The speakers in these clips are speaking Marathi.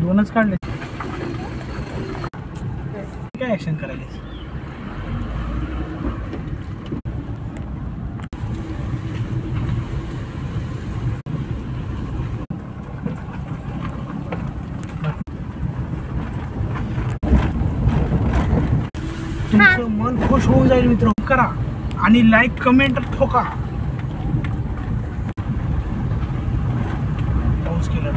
दोनच काढले. काय ऍक्शन करायला? तुमचं मन खुश होऊन जाईल मित्र. करा आणि लाईक कमेंट ठोका. पाऊस केला.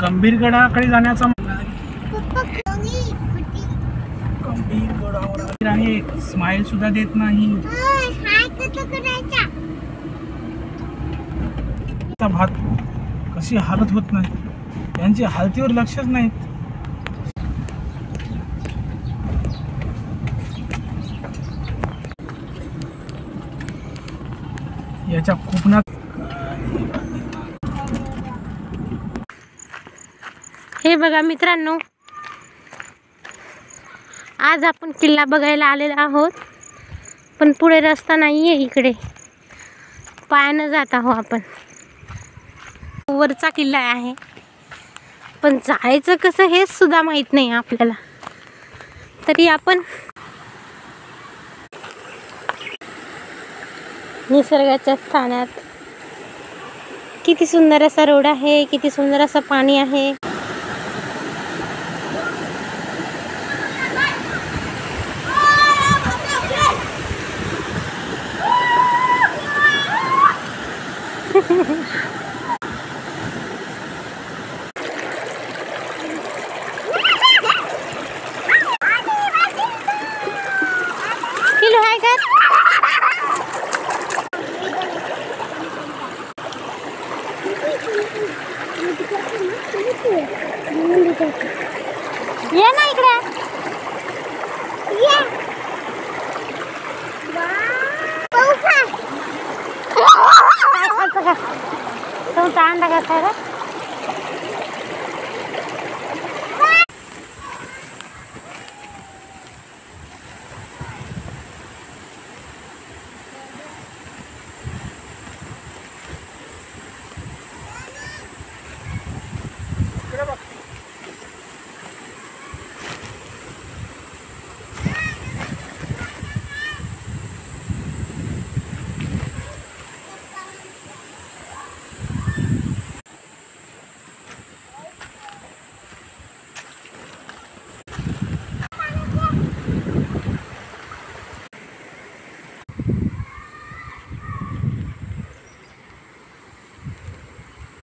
गंभीरगडाकडे जाण्याचा गंभीरगडावर आहे. स्माइल सुद्धा देत नाही. भात कशी हालत होत नाही. यांची हालतीवर लक्षच नाही. याच्या कोकणात हे बघा मित्रांनो, आज आपण किल्ला बघायला आलेलो आहोत, पण पुढे रस्ता नाहीये. इकडे पायानं जात आहोत आपण. वरचा किल्ला आहे, पण जायचं कसं हेच सुद्धा माहित नाही आपल्याला. तरी आपण निसर्गाच्या स्थानात. किती सुंदर असा रोड आहे, किती सुंदर असं पाणी आहे. किलो आहे का? ये ना इकडे. तुमचा अंडा घातला का?